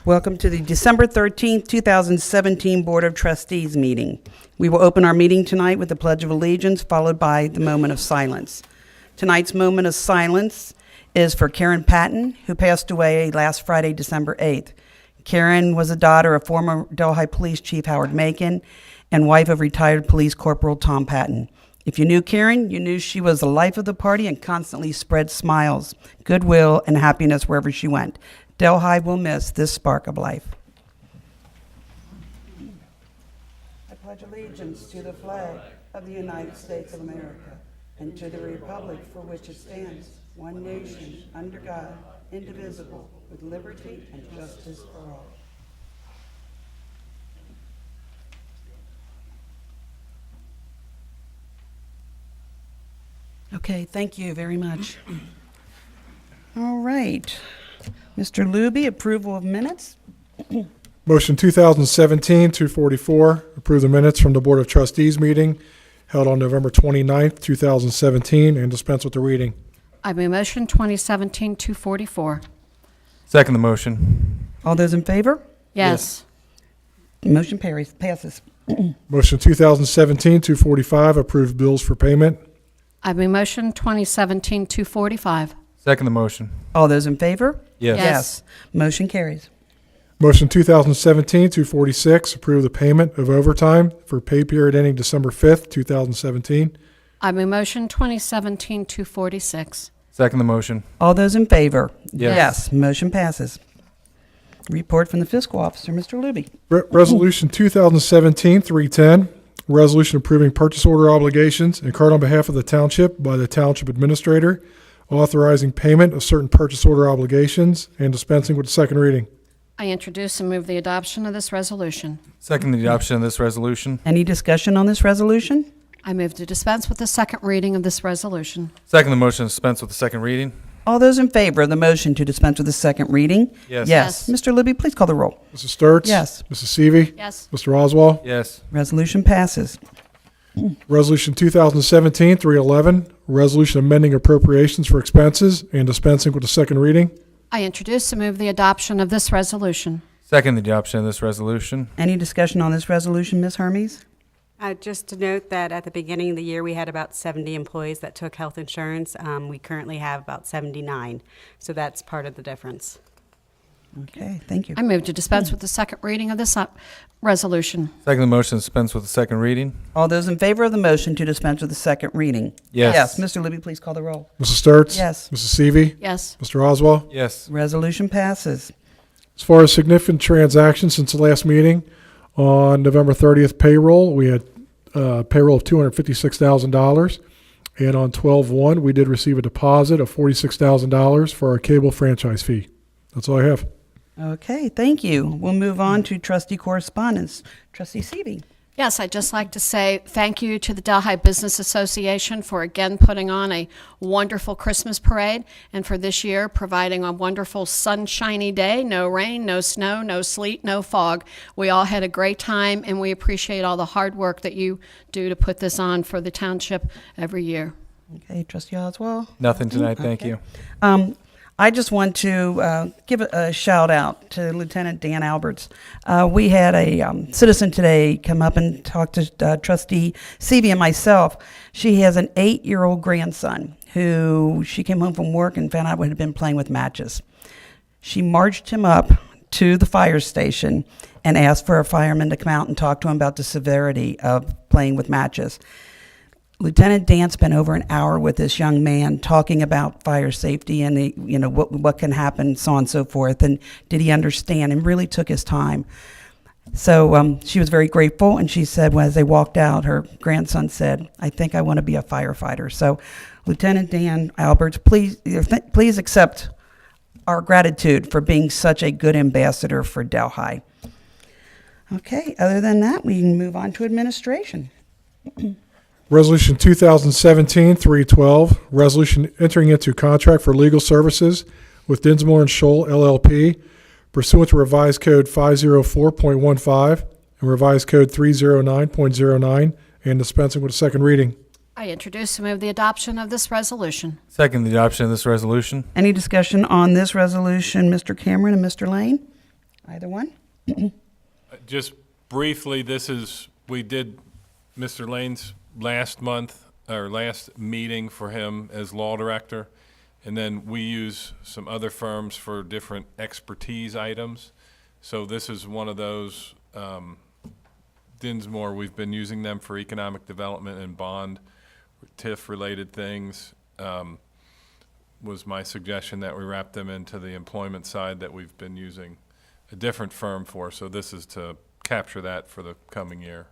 Welcome to the December 13th, 2017 Board of Trustees meeting. We will open our meeting tonight with the Pledge of Allegiance, followed by the moment of silence. Tonight's moment of silence is for Karen Patton, who passed away last Friday, December 8th. Karen was the daughter of former Delhi Police Chief Howard Macon and wife of retired Police Corporal Tom Patton. If you knew Karen, you knew she was the life of the party and constantly spread smiles, goodwill, and happiness wherever she went. Delhi will miss this spark of life. I pledge allegiance to the flag of the United States of America and to the republic for which it stands, one nation, under God, indivisible, with liberty and justice for all. Okay, thank you very much. All right. Mr. Luby, approval of minutes. Motion 2017-244, approve the minutes from the Board of Trustees meeting held on November 29th, 2017, and dispense with the reading. I move motion 2017-244. Second the motion. All those in favor? Yes. Motion passes. Motion 2017-245, approve bills for payment. I move motion 2017-245. Second the motion. All those in favor? Yes. Yes. Motion carries. Motion 2017-246, approve the payment of overtime for pay period ending December 5th, 2017. I move motion 2017-246. Second the motion. All those in favor? Yes. Motion passes. Report from the fiscal officer, Mr. Luby. Resolution 2017-310, resolution approving purchase order obligations incurred on behalf of the Township by the Township Administrator, authorizing payment of certain purchase order obligations, and dispensing with the second reading. I introduce and move the adoption of this resolution. Second the adoption of this resolution. Any discussion on this resolution? I move to dispense with the second reading of this resolution. Second the motion to dispense with the second reading. All those in favor of the motion to dispense with the second reading? Yes. Yes. Mr. Luby, please call the roll. Mrs. Sturts? Yes. Mrs. Seavey? Yes. Mr. Oswald? Yes. Resolution passes. Resolution 2017-311, resolution amending appropriations for expenses and dispensing with the second reading. I introduce and move the adoption of this resolution. Second the adoption of this resolution. Any discussion on this resolution, Ms. Hermes? Just to note that at the beginning of the year, we had about 70 employees that took health insurance. We currently have about 79, so that's part of the difference. Okay, thank you. I move to dispense with the second reading of this resolution. Second the motion to dispense with the second reading. All those in favor of the motion to dispense with the second reading? Yes. Mr. Luby, please call the roll. Mrs. Sturts? Yes. Mrs. Seavey? Yes. Mr. Oswald? Yes. Resolution passes. As far as significant transactions since the last meeting, on November 30th payroll, we had payroll of $256,000. And on 12/1, we did receive a deposit of $46,000 for our cable franchise fee. That's all I have. Okay, thank you. We'll move on to trustee correspondence. Trustee Seavey. Yes, I'd just like to say thank you to the Delhi Business Association for again putting on a wonderful Christmas parade, and for this year providing a wonderful sunshiny day, no rain, no snow, no sleet, no fog. We all had a great time, and we appreciate all the hard work that you do to put this on for the township every year. Okay, Trustee Oswald. Nothing tonight. Thank you. I just want to give a shout out to Lieutenant Dan Alberts. We had a citizen today come up and talk to Trustee Seavey and myself. She has an 8-year-old grandson who she came home from work and found out had been playing with matches. She marched him up to the fire station and asked for a fireman to come out and talk to him about the severity of playing with matches. Lieutenant Dan spent over an hour with this young man talking about fire safety and what can happen, so on and so forth, and did he understand, and really took his time. So she was very grateful, and she said, well, as they walked out, her grandson said, I think I want to be a firefighter. So Lieutenant Dan Alberts, please accept our gratitude for being such a good ambassador for Delhi. Okay, other than that, we can move on to administration. Resolution 2017-312, resolution entering into contract for legal services with Dinsmore & Scholl LLP pursuant to Revised Code 504.15 and Revised Code 309.09 and dispensing with a second reading. I introduce and move the adoption of this resolution. Second the adoption of this resolution. Any discussion on this resolution, Mr. Cameron and Mr. Lane? Either one? Just briefly, we did Mr. Lane's last meeting for him as law director. And then we use some other firms for different expertise items. So this is one of those, Dinsmore, we've been using them for economic development and bond, TIF-related things. Was my suggestion that we wrap them into the employment side that we've been using a different firm for. So this is to capture that for the coming year.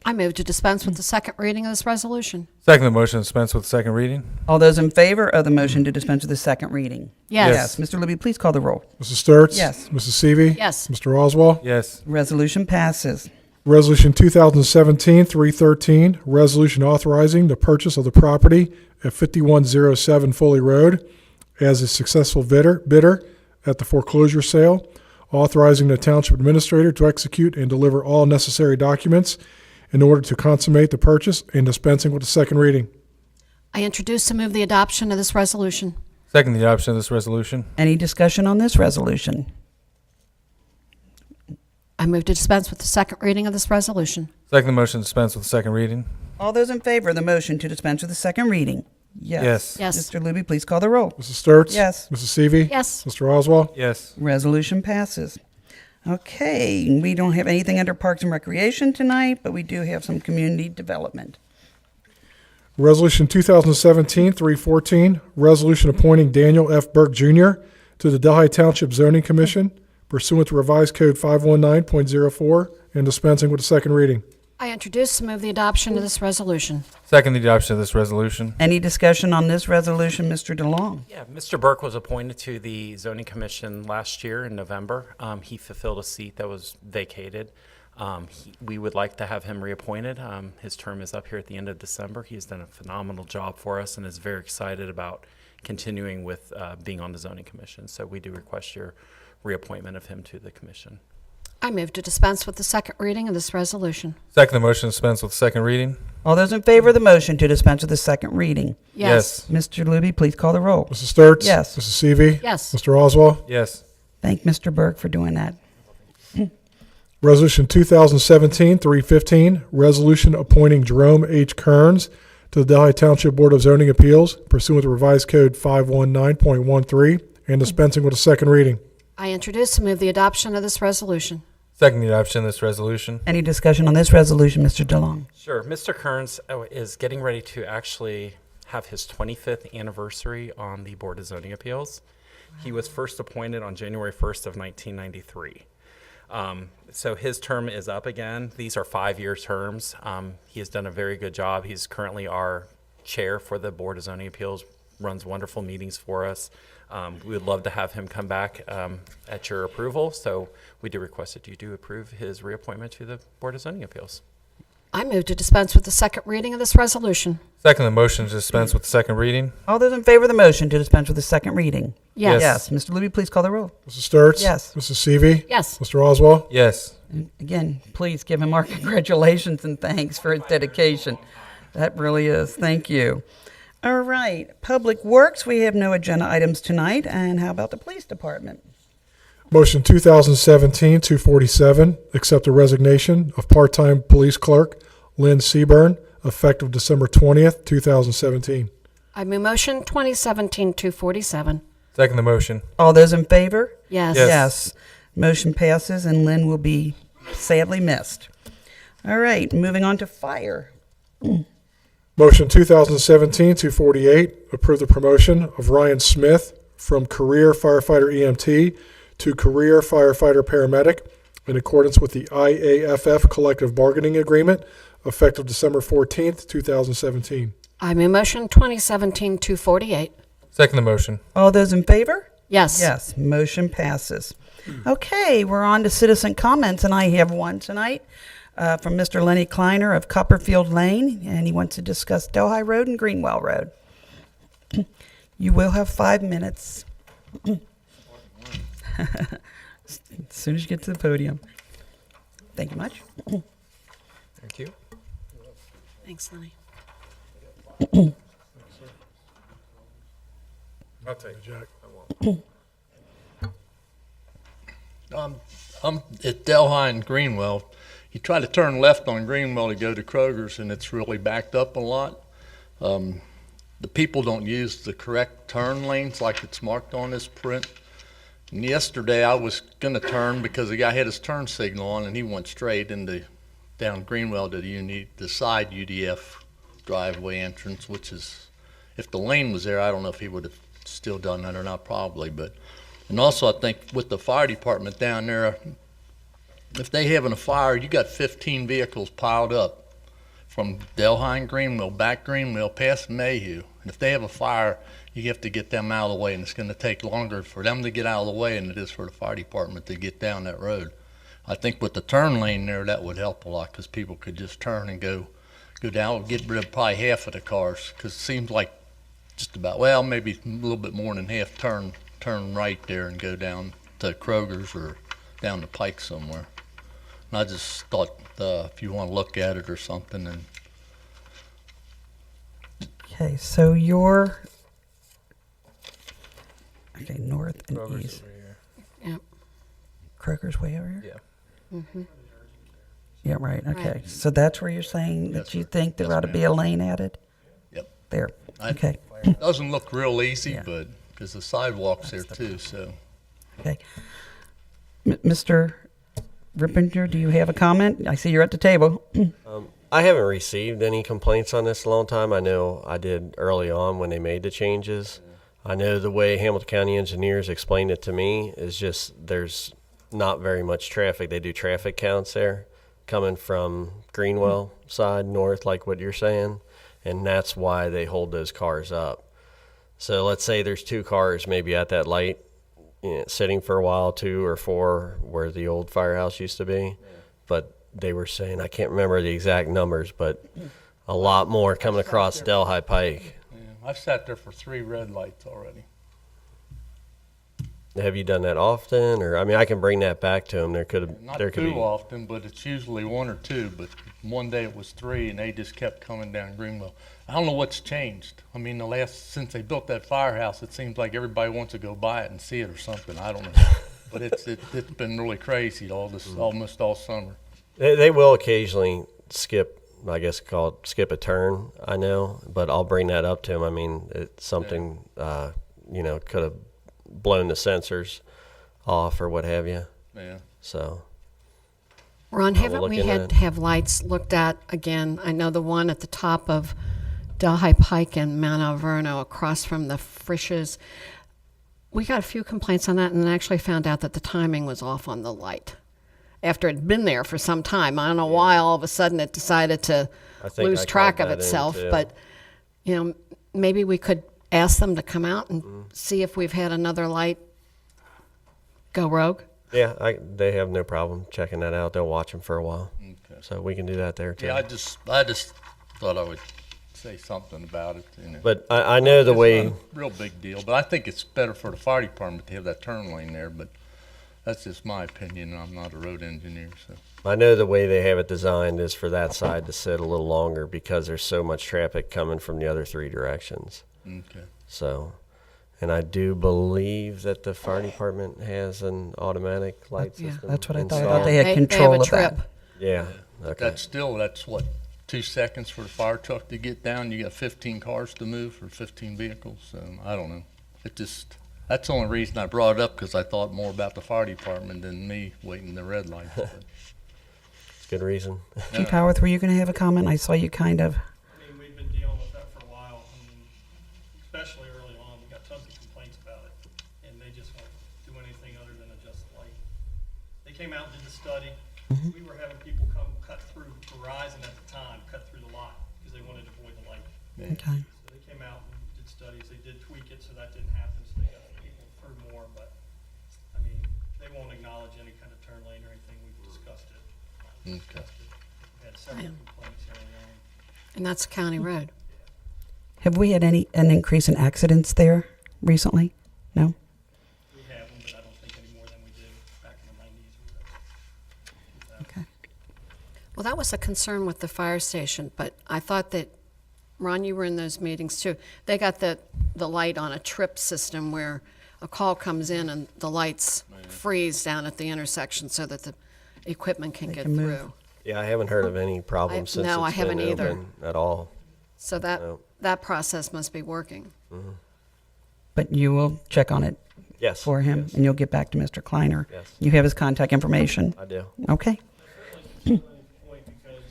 I move to dispense with the second reading of this resolution. Second the motion to dispense with the second reading? All those in favor of the motion to dispense with the second reading? Yes. Mr. Libby, please call the roll. Mrs. Sturts? Yes. Mrs. Seavey? Yes. Mr. Oswald? Yes. Resolution passes. Resolution 2017-313, resolution authorizing the purchase of the property at 5107 Foley Road as a successful bidder at the foreclosure sale, authorizing the township administrator to execute and deliver all necessary documents in order to consummate the purchase and dispensing with the second reading. I introduce and move the adoption of this resolution. Second the adoption of this resolution? Any discussion on this resolution? I move to dispense with the second reading of this resolution. Second the motion to dispense with the second reading? All those in favor of the motion to dispense with the second reading? Yes. Yes. Mr. Libby, please call the roll. Mrs. Sturts? Yes. Mrs. Seavey? Yes. Mr. Oswald? Yes. Resolution passes. Okay, we don't have anything under Parks and Recreation tonight, but we do have some community development. Resolution 2017-314, resolution appointing Daniel F. Burke Jr. to the Delhi Township Zoning Commission pursuant to Revised Code 519.04 and dispensing with the second reading. I introduce and move the adoption of this resolution. Second the adoption of this resolution? Any discussion on this resolution, Mr. DeLong? Yeah, Mr. Burke was appointed to the Zoning Commission last year in November. He fulfilled a seat that was vacated. We would like to have him reappointed. His term is up here at the end of December. He has done a phenomenal job for us and is very excited about continuing with being on the Zoning Commission. So we do request your reappointment of him to the commission. I move to dispense with the second reading of this resolution. Second the motion to dispense with the second reading? All those in favor of the motion to dispense with the second reading? Yes. Mr. Libby, please call the roll. Mrs. Sturts? Yes. Mrs. Seavey? Yes. Mr. Oswald? Yes. Thank Mr. Burke for doing that. Resolution 2017-315, resolution appointing Jerome H. Kearns to the Delhi Township Board of Zoning Appeals pursuant to Revised Code 519.13 and dispensing with a second reading. I introduce and move the adoption of this resolution. Second the adoption of this resolution? Any discussion on this resolution, Mr. DeLong? Sure. Mr. Kearns is getting ready to actually have his 25th anniversary on the Board of Zoning Appeals. He was first appointed on January 1st of 1993. So his term is up again. These are 5-year terms. He has done a very good job. He's currently our chair for the Board of Zoning Appeals, runs wonderful meetings for us. We would love to have him come back at your approval. So we do request that you do approve his reappointment to the Board of Zoning Appeals. I move to dispense with the second reading of this resolution. Second the motion to dispense with the second reading? All those in favor of the motion to dispense with the second reading? Yes. Yes. Mr. Libby, please call the roll. Mrs. Sturts? Yes. Mrs. Seavey? Yes. Mr. Oswald? Yes. And again, please give him our congratulations and thanks for his dedication. That really is. Thank you. All right. Public Works, we have no agenda items tonight. And how about the Police Department? Motion 2017-247, accept the resignation of part-time police clerk Lynn Seaburn, effective December 20th, 2017. I move motion 2017-247. Second the motion? All those in favor? Yes. Yes. Yes. Motion passes, and Lynn will be sadly missed. All right. Moving on to Fire. Motion 2017-248, approve the promotion of Ryan Smith from career firefighter EMT to career firefighter paramedic in accordance with the IAFF collective bargaining agreement effective December 14th, 2017. I move motion 2017-248. Second the motion? All those in favor? Yes. Yes. Motion passes. Okay, we're on to citizen comments, and I have one tonight from Mr. Lenny Kleiner of Copperfield Lane, and he wants to discuss Delhi Road and Greenwell Road. You will have 5 minutes. As soon as you get to the podium. Thank you much. Thank you. Thanks, Lenny. I'll take it. Jack. I'm at Delhi and Greenwell. You try to turn left on Greenwell to go to Kroger's, and it's really backed up a lot. The people don't use the correct turn lanes like it's marked on this print. And yesterday I was going to turn because the guy had his turn signal on, and he went straight down Greenwell to the side UDF driveway entrance, which is, if the lane was there, I don't know if he would have still done that or not, probably. And also I think with the fire department down there, if they having a fire, you got 15 vehicles piled up from Delhi and Greenwell, back Greenwell, past Mayhew. And if they have a fire, you have to get them out of the way, and it's going to take longer for them to get out of the way than it is for the fire department to get down that road. I think with the turn lane there, that would help a lot, because people could just turn and go down, get rid of probably half of the cars, because it seems like just about, well, maybe a little bit more than half turn right there and go down to Kroger's or down the Pike somewhere. And I just thought if you want to look at it or something. And Okay, so you're, okay, north and Kroger's east. over here. Yep. Kroger's way over here? Yeah. Yeah, right, okay. Right. So that's where you're saying Yes, that you sir. think there Yes, ought to ma'am. be a lane added? Yep. There, I- okay, It doesn't look real easy, Yeah. but because the sidewalk's there too, so. okay. Mr. Rippinger, do you have a comment? I see you're at the table. I haven't received any complaints on this in a long time. I know I did early on when they made the changes. I know the way Hamilton County engineers explained it to me is just there's not very much traffic. They do traffic counts there coming from Greenwell side north, like what you're saying, and that's why they hold those cars up. So let's say there's 2 cars maybe at that light, sitting for a while, 2 or 4, where the old firehouse used to be. But they were saying, I can't remember the exact numbers, but a lot more coming across Delhi Pike. Yeah, I've sat there for 3 red lights already. Have you done that often? Or, I mean, I can bring that back to them. There could Not be. too often, but it's usually 1 or 2. But one day it was 3, and they just kept coming down Greenwell. I don't know what's changed. I mean, since they built that firehouse, it seems like everybody wants to go by it and see it or something. I don't know, but it's been really crazy almost all summer. They will occasionally skip, I guess skip a turn, I know, but I'll bring that up to them. I mean, it's something, could have blown the sensors off or what have you. Yeah. So, Ron, I'll haven't look we into had it. to have lights looked at again? I know the one at the top of Delhi Pike and Mount Alverno across from the Frisch's. We got a few complaints on that and then actually found out that the timing was off on the light after it had been there for some time. I don't know why all of a sudden it decided to I think lose I track caught of that in, itself. too. But, maybe we could ask them to come out and Mm-hmm. see if we've had another light go rogue. yeah, they have no problem checking that out. They'll watch them for a while. Okay. So we can do that there too. Yeah, I just thought I would say something about it. But I know the It's way, not a real big deal, but I think it's better for the fire department to have that turn lane there. But that's just my opinion. I'm not a road engineer, so. I know the way they have it designed is for that side to sit a little longer because there's so much traffic coming from the other 3 directions. Okay. So, and I do believe that the fire department has an automatic light Yeah, system. that's what I thought. I installed. thought they had control have a of that. trip. Yeah. Okay. That's what, 2 seconds for the fire truck to get down. You got 15 cars to move or 15 vehicles. So I don't know. That's the only reason I brought it up, because I thought more about the fire department than me waiting the red light. It's a good reason. Chief Howarth, were you going to have a comment? I saw you kind of. I mean, we've been dealing with that for a while. I mean, especially early on, we got tons of complaints about it, and they just won't do anything other than adjust the light. They came out and did the study. We were having people come cut through Verizon at the time, cut through the lot, because they wanted to avoid the light. Okay. So they came out and did studies. They did tweak it so that didn't happen, so they got people through more, but, I mean, they won't acknowledge any kind of turn lane or anything. We've discussed it. Okay. We had several complaints early on. And that's a county road. Have we had an increase in accidents there recently? No? We have them, but I don't think any more than we did back in the 90s or whatever. Okay. Well, that was a concern with the fire station, but I thought that, Ron, you were in those meetings too. They got the light on a trip system where a call comes in and the lights freeze down at the intersection so that the equipment can get can move. through. Yeah, I haven't heard of any problems since no, I it's haven't been either. open at all. So that, No. that process must be working. But you will check on it Yes. for him, yes, and you'll get back to Mr. Kleiner. Yes. You have his contact information. I do. Okay. Certainly a point, because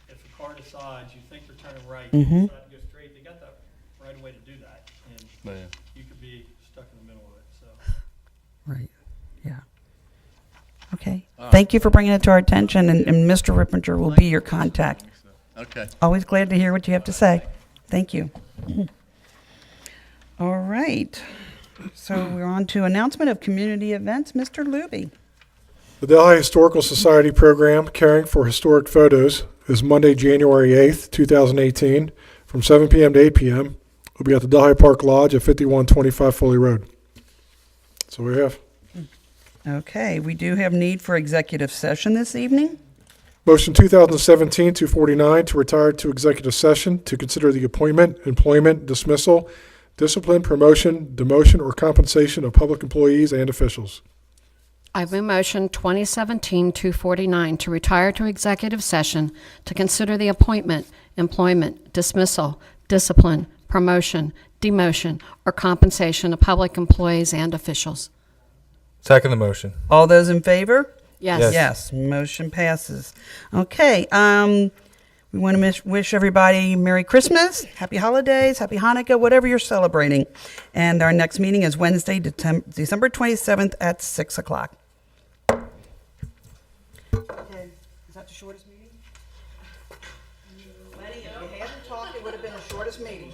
if a car decides, you think they're turning right, Mhm. decide to go straight, they got that right away to do that, and you could be stuck in the middle of it, so. Right. Yeah. Okay. Thank you for bringing it to our attention, and Mr. Rippinger will be your contact. Okay. Always glad to hear what you have to say. Thank you. All right. So we're on to announcement of community events. Mr. Luby. The Delhi Historical Society program, Caring for Historic Photos, is Monday, January 8th, 2018, from 7 p.m. to 8 p.m. We'll be at the Delhi Park Lodge at 5125 Foley Road. So we have. Okay, we do have need for executive session this evening. Motion 2017-249 to retire to executive session to consider the appointment, employment, dismissal, discipline, promotion, demotion, or compensation of public employees and officials. I move motion 2017-249 to retire to executive session to consider the appointment, employment, dismissal, discipline, promotion, demotion, or compensation of public employees and officials. Second the motion. All those in favor? Yes. Yes, motion passes. Okay, we want to wish everybody Merry Christmas, Happy Holidays, Happy Hanukkah, whatever you're celebrating. And our next meeting is Wednesday, December 27th at 6 o'clock. Okay, is that the shortest meeting? Lenny, if you hadn't talked, it would have been the shortest meeting.